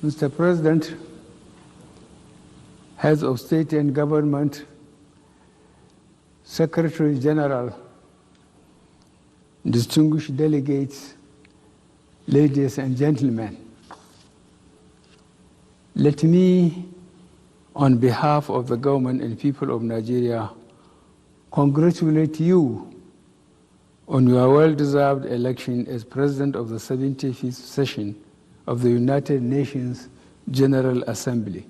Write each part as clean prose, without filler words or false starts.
Mr. President, heads of state and government, Secretary General, distinguished delegates, ladies and gentlemen, let me, on behalf of the government and people of Nigeria, congratulate you on your well-deserved election as President of the 75th session of the United Nations General Assembly.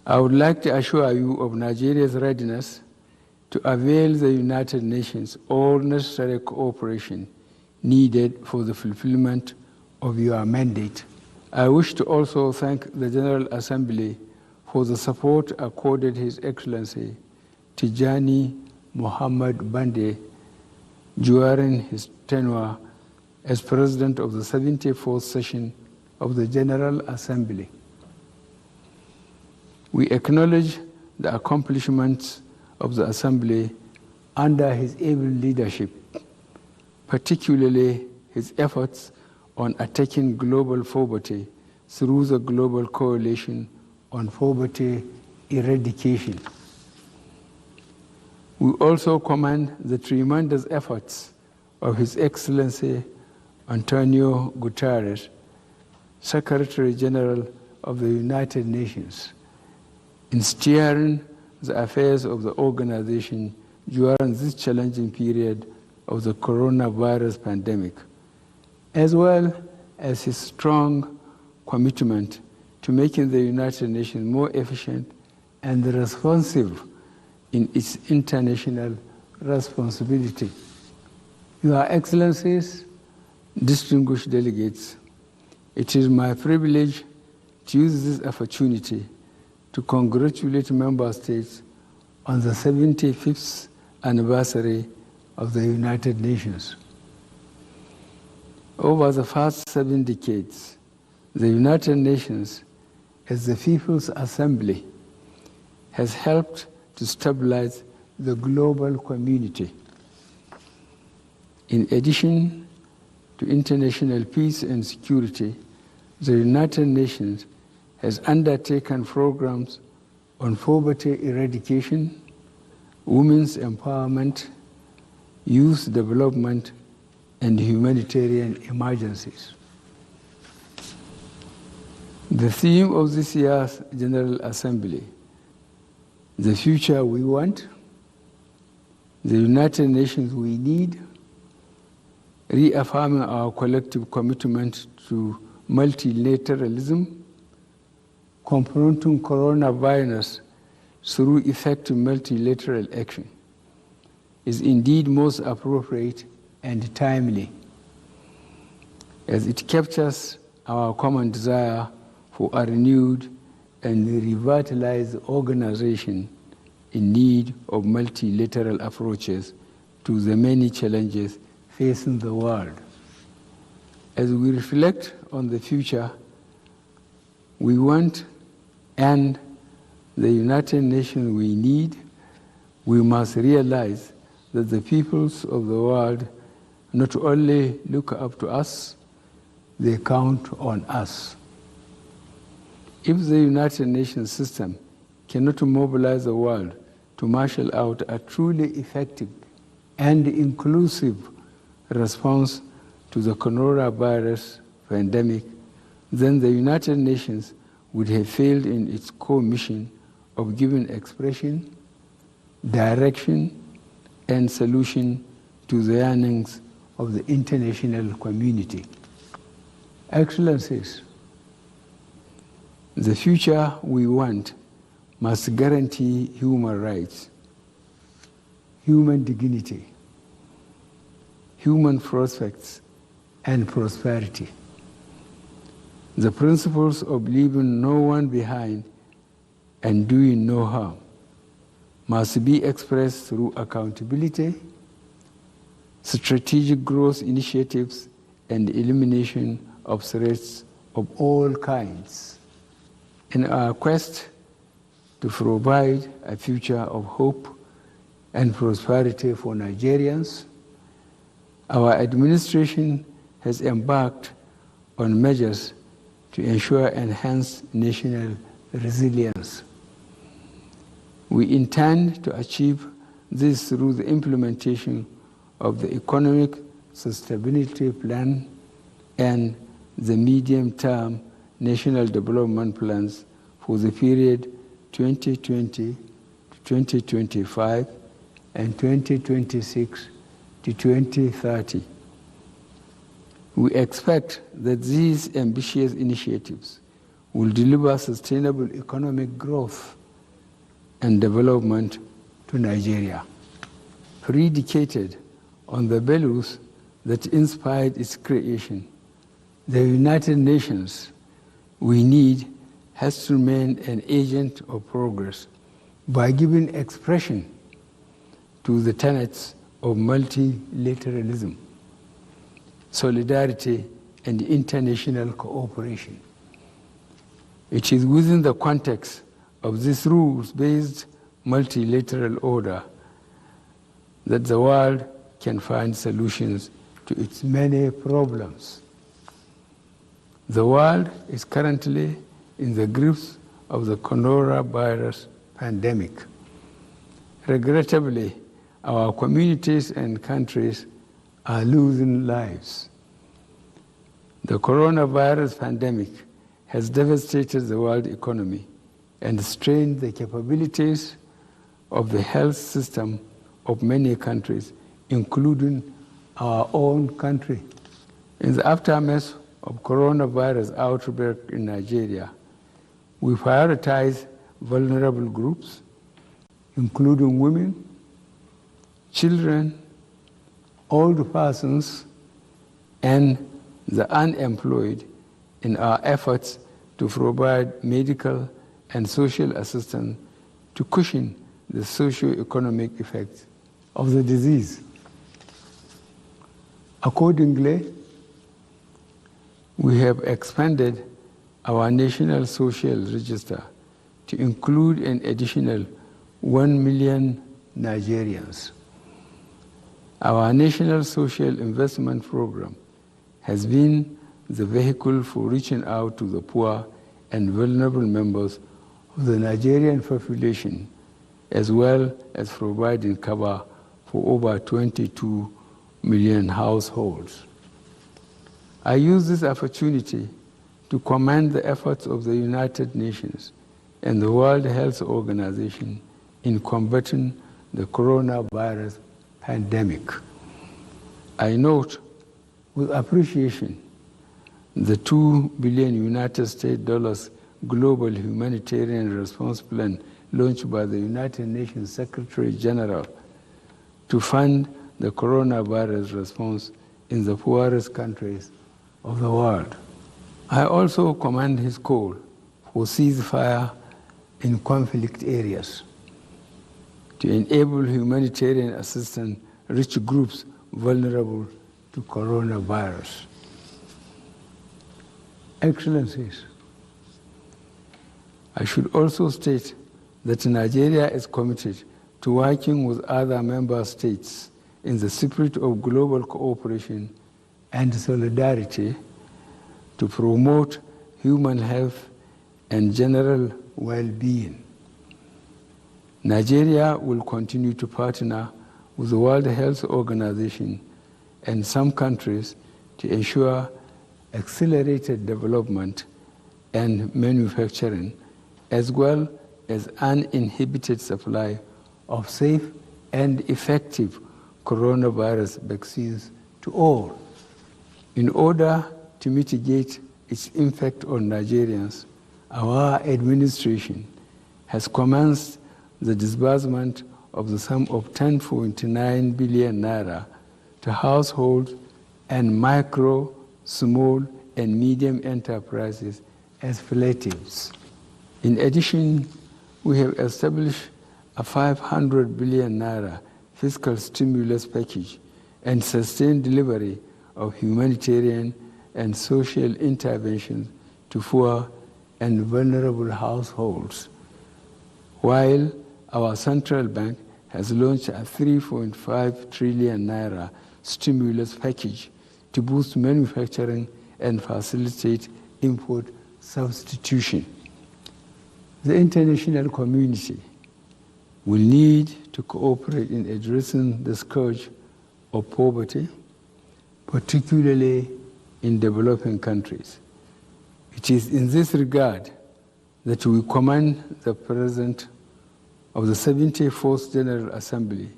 I would like to assure you of Nigeria's readiness to avail the United Nations all necessary cooperation needed for the fulfillment of your mandate. I wish to also thank the General Assembly for the support accorded His Excellency Tijani Muhammad Bande during his tenure as President of the 74th session of the General Assembly. We acknowledge the accomplishments of the Assembly under his able leadership, particularly his efforts on attacking global poverty through the Global Coalition on Poverty Eradication. We also commend the tremendous efforts of His Excellency Antonio Guterres, Secretary General of the United Nations, in steering the affairs of the organization during this challenging period of the coronavirus pandemic, as well as his strong commitment to making the United Nations more efficient and responsive in its international responsibility. Your Excellencies, distinguished delegates, it is my privilege to use this opportunity to congratulate member states on the 75th anniversary of the United Nations. Over the past 7 decades, the United Nations, as the People's Assembly, has helped to stabilize the global community. In addition to international peace and security, the United Nations has undertaken programs on poverty eradication, women's empowerment, youth development, and humanitarian emergencies. The theme of this year's General Assembly, the future we want, the United Nations we need, reaffirming our collective commitment to multilateralism, confronting coronavirus through effective multilateral action, is indeed most appropriate and timely, as it captures our common desire for a renewed and revitalized organization in need of multilateral approaches to the many challenges facing the world. As we reflect on the future we want and the United Nations we need, we must realize that the peoples of the world not only look up to us, they count on us. If the United Nations system cannot mobilize the world to marshal out a truly effective and inclusive response to the coronavirus pandemic, then the United Nations would have failed in its core mission of giving expression, direction, and solution to the yearnings of the international community. Excellencies, the future we want must guarantee human rights, human dignity, human prospects, and prosperity. The principles of leaving no one behind and doing no harm must be expressed through accountability, strategic growth initiatives, and elimination of threats of all kinds. In our quest to provide a future of hope and prosperity for Nigerians, our administration has embarked on measures to ensure enhanced national resilience. We intend to achieve this through the implementation of the Economic Sustainability Plan and the medium-term national development plans for the period 2020 to 2025 and 2026 to 2030. We expect that these ambitious initiatives will deliver sustainable economic growth and development to Nigeria, predicated on the values that inspired its creation. The United Nations we need has to remain an agent of progress by giving expression to the tenets of multilateralism, solidarity, and international cooperation. It is within the context of this rules-based multilateral order that the world can find solutions to its many problems. The world is currently in the grips of the coronavirus pandemic. Regrettably, our communities and countries are losing lives. The coronavirus pandemic has devastated the world economy and strained the capabilities of the health system of many countries, including our own country. In the aftermath of coronavirus outbreak in Nigeria, we prioritize vulnerable groups, including women, children, old persons, and the unemployed in our efforts to provide medical and social assistance to cushion the socio-economic effects of the disease. Accordingly, we have expanded our National Social Register to include an additional 1 million Nigerians. Our National Social Investment Program has been the vehicle for reaching out to the poor and vulnerable members of the Nigerian population, as well as providing cover for over 22 million households. I use this opportunity to commend the efforts of the United Nations and the World Health Organization in combating the coronavirus pandemic. I note with appreciation the $2 billion United States dollars Global Humanitarian Response Plan launched by the United Nations Secretary General to fund the coronavirus response in the poorest countries of the world. I also commend his call for ceasefire in conflict areas to enable humanitarian assistance reach groups vulnerable to coronavirus. Excellencies, I should also state that Nigeria is committed to working with other member states in the spirit of global cooperation and solidarity to promote human health and general well-being. Nigeria will continue to partner with the World Health Organization and some countries to ensure accelerated development and manufacturing, as well as uninhibited supply of safe and effective coronavirus vaccines to all. In order to mitigate its impact on Nigerians, our administration has commenced the disbursement of the sum of 10.9 billion naira to households and micro, small, and medium enterprises as palliatives. In addition, we have established a 500 billion naira fiscal stimulus package and sustained delivery of humanitarian and social interventions to poor and vulnerable households, while our central bank has launched a 3.5 trillion naira stimulus package to boost manufacturing and facilitate import substitution. The international community will need to cooperate in addressing the scourge of poverty, particularly in developing countries. It is in this regard that we commend the President of the 74th General Assembly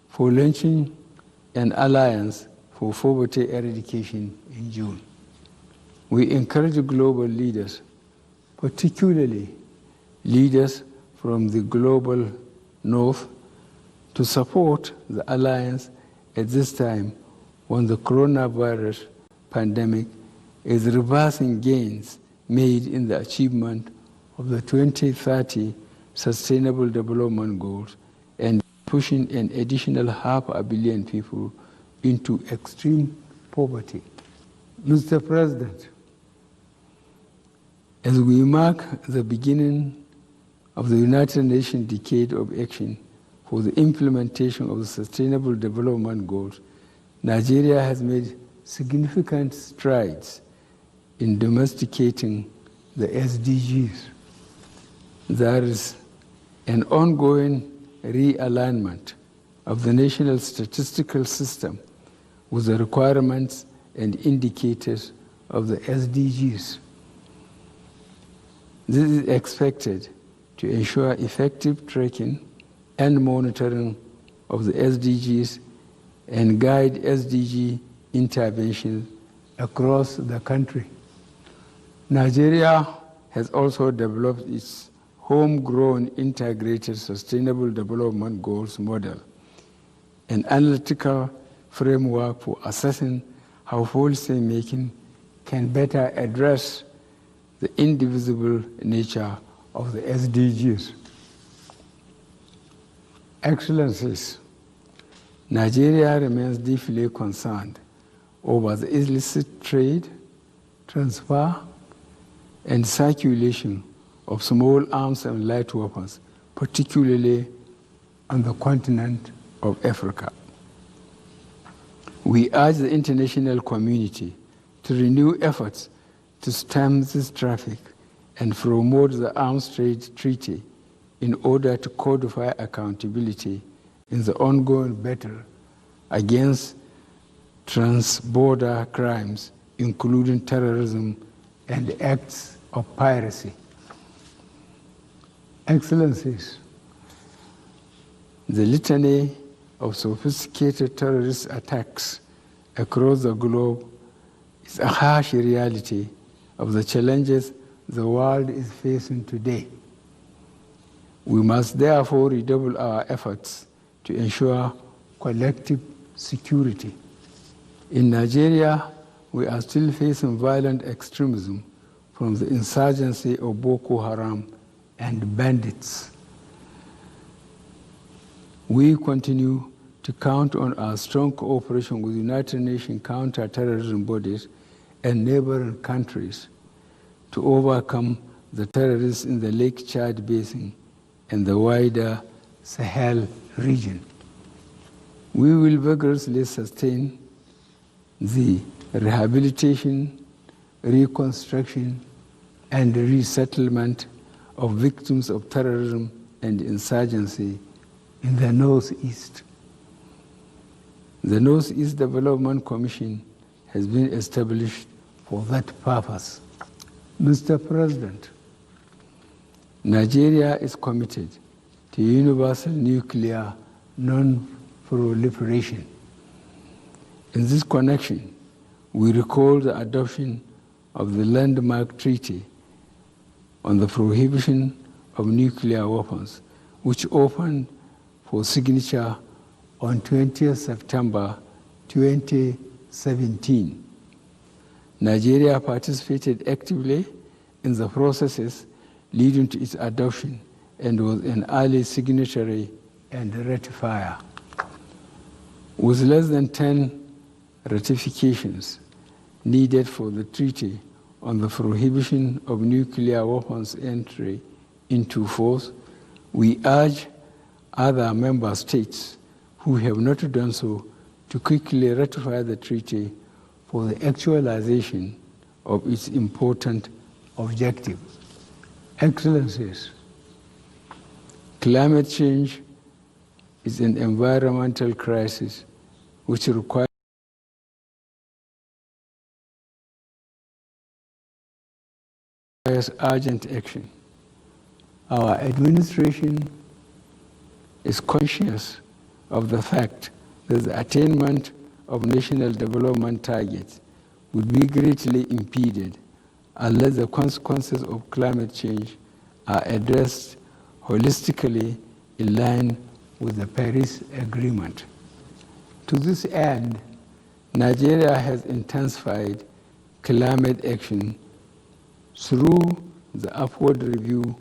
for launching an alliance for poverty eradication in June. We encourage global leaders, particularly leaders from the global North, to support the alliance at this time when the coronavirus pandemic is reversing gains made in the achievement of the 2030 Sustainable Development Goals and pushing an additional 500 million people into extreme poverty. Mr. President, as we mark the beginning of the United Nations Decade of Action for the implementation of the Sustainable Development Goals, Nigeria has made significant strides in domesticating the SDGs. There is an ongoing realignment of the national statistical system with the requirements and indicators of the SDGs. This is expected to ensure effective tracking and monitoring of the SDGs and guide SDG intervention across the country. Nigeria has also developed its homegrown integrated sustainable development goals model, an analytical framework for assessing how policy making can better address the indivisible nature of the SDGs. Excellencies, Nigeria remains deeply concerned over the illicit trade, transfer, and circulation of small arms and light weapons, particularly on the continent of Africa. We urge the international community to renew efforts to stem this traffic and promote the Arms Trade Treaty in order to codify accountability in the ongoing battle against trans-border crimes, including terrorism and acts of piracy. Excellencies, the litany of sophisticated terrorist attacks across the globe is a harsh reality of the challenges the world is facing today. We must therefore redouble our efforts to ensure collective security. In Nigeria, we are still facing violent extremism from the insurgency of Boko Haram and bandits. We continue to count on our strong cooperation with United Nations counter-terrorism bodies and neighboring countries to overcome the terrorists in the Lake Chad Basin and the wider Sahel region. We will vigorously sustain the rehabilitation, reconstruction, and resettlement of victims of terrorism and insurgency in the Northeast. The Northeast Development Commission has been established for that purpose. Mr. President, Nigeria is committed to universal nuclear non-proliferation. In this connection, we recall the adoption of the landmark treaty on the prohibition of nuclear weapons, which opened for signature on 20th September 2017. Nigeria participated actively in the processes leading to its adoption and was an early signatory and ratifier. With less than 10 ratifications needed for the treaty on the prohibition of nuclear weapons entry into force, we urge other member states who have not done so to quickly ratify the treaty for the actualization of its important objective. Excellencies, climate change is an environmental crisis which requires urgent action. Our administration is conscious of the fact that the attainment of national development targets would be greatly impeded unless the consequences of climate change are addressed holistically in line with the Paris Agreement. To this end, Nigeria has intensified climate action through the upward review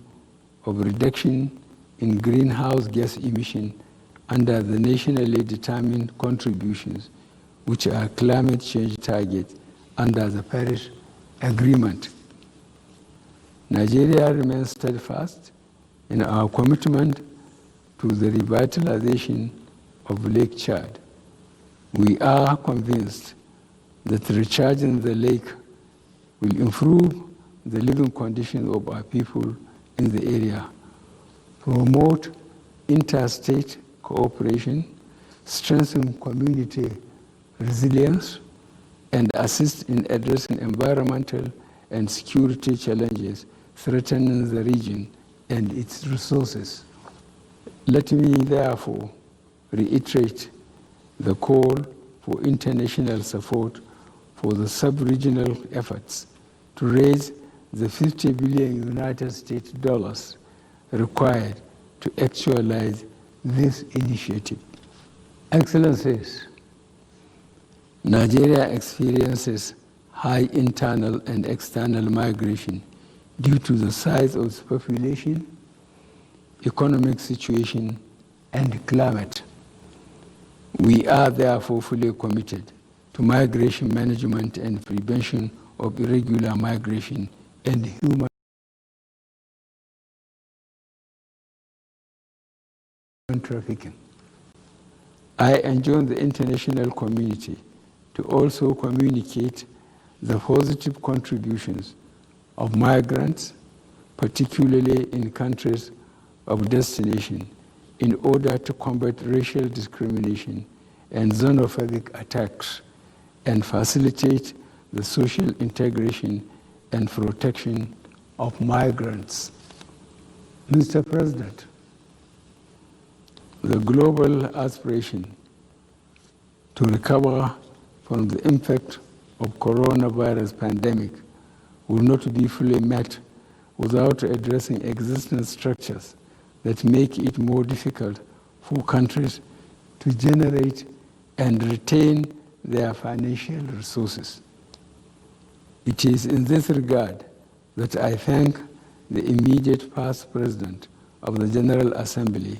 of reduction in greenhouse gas emission under the nationally determined contributions, which are climate change targets under the Paris Agreement. Nigeria remains steadfast in our commitment to the revitalization of Lake Chad. We are convinced that recharging the lake will improve the living conditions of our people in the area, promote interstate cooperation, strengthen community resilience, and assist in addressing environmental and security challenges threatening the region and its resources. Let me therefore reiterate the call for international support for the sub-regional efforts to raise the 50 billion United States dollars required to actualize this initiative. Excellencies, Nigeria experiences high internal and external migration due to the size of its population, economic situation, and climate. We are therefore fully committed to migration management and prevention of irregular migration and human trafficking. I enjoin the international community to also communicate the positive contributions of migrants, particularly in countries of destination, in order to combat racial discrimination and xenophobic attacks and facilitate the social integration and protection of migrants. Mr. President, the global aspiration to recover from the impact of coronavirus pandemic will not be fully met without addressing existing structures that make it more difficult for countries to generate and retain their financial resources. It is in this regard that I thank the immediate past President of the General Assembly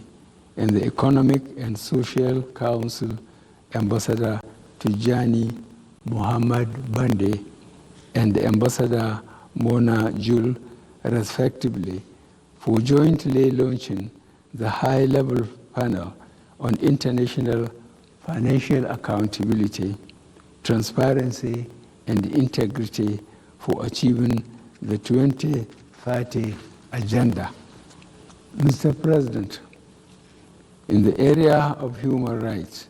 and the Economic and Social Council, Ambassador Tijani Muhammad Bande and Ambassador Mona Jul, respectively, for jointly launching the high-level panel on international financial accountability, transparency, and integrity for achieving the 2030 Agenda. Mr. President, in the area of human rights,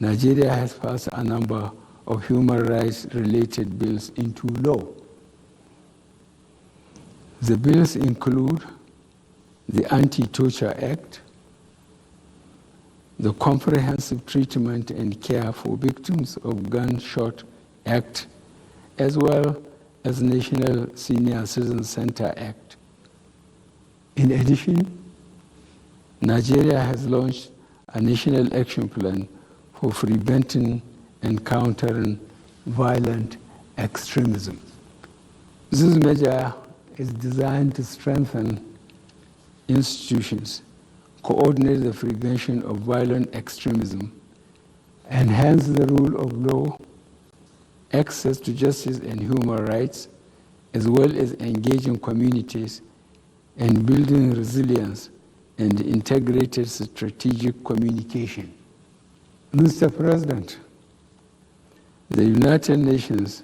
Nigeria has passed a number of human rights-related bills into law. The bills include the Anti-Torture Act, the Comprehensive Treatment and Care for Victims of Gunshot Act, as well as National Senior Citizen Center Act. In addition, Nigeria has launched a national action plan for preventing and countering violent extremism. This measure is designed to strengthen institutions, coordinate the prevention of violent extremism, enhance the rule of law, access to justice and human rights, as well as engaging communities and building resilience and integrated strategic communication. Mr. President, the United Nations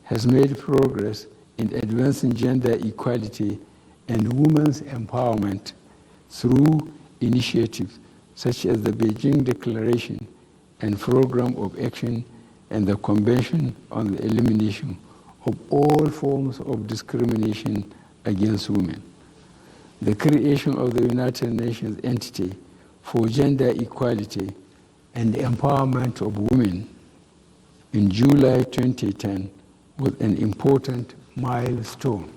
has made progress in advancing gender equality and women's empowerment through initiatives such as the Beijing Declaration and Program of Action and the Convention on the Elimination of all forms of discrimination against women. The creation of the United Nations entity for gender equality and empowerment of women in July 2010 was an important milestone.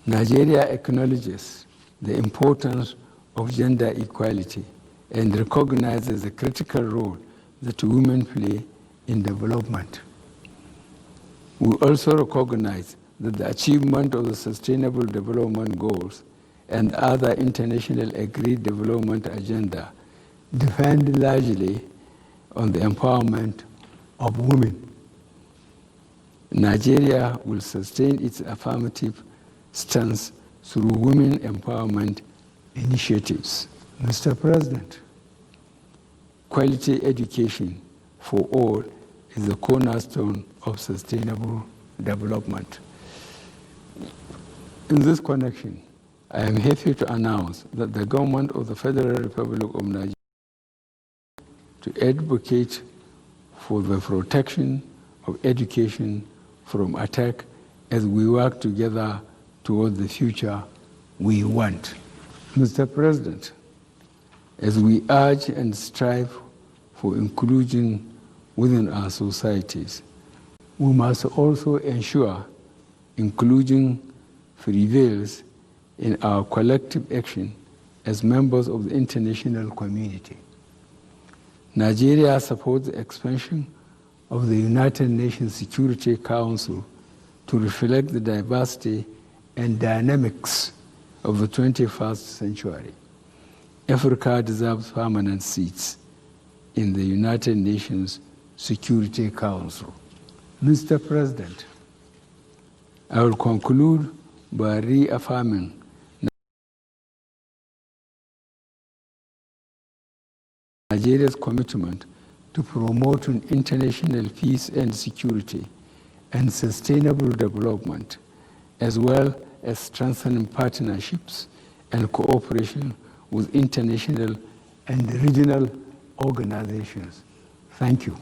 Nigeria acknowledges the importance of gender equality and recognizes the critical role that women play in development. We also recognize that the achievement of the Sustainable Development Goals and other international agreed development agenda depend largely on the empowerment of women. Nigeria will sustain its affirmative stance through women empowerment initiatives. Mr. President, quality education for all is the cornerstone of sustainable development. In this connection, I am happy to announce that the government of the Federal Republic of Nigeria to advocate for the protection of education from attack as we work together toward the future we want. Mr. President, as we urge and strive for inclusion within our societies, we must also ensure inclusion prevails in our collective action as members of the international community. Nigeria supports the expansion of the United Nations Security Council to reflect the diversity and dynamics of the 21st century. Africa deserves permanent seats in the United Nations Security Council. Mr. President, I will conclude by reaffirming Nigeria's commitment to promoting international peace and security and sustainable development, as well as strengthening partnerships and cooperation with international and regional organizations. Thank you.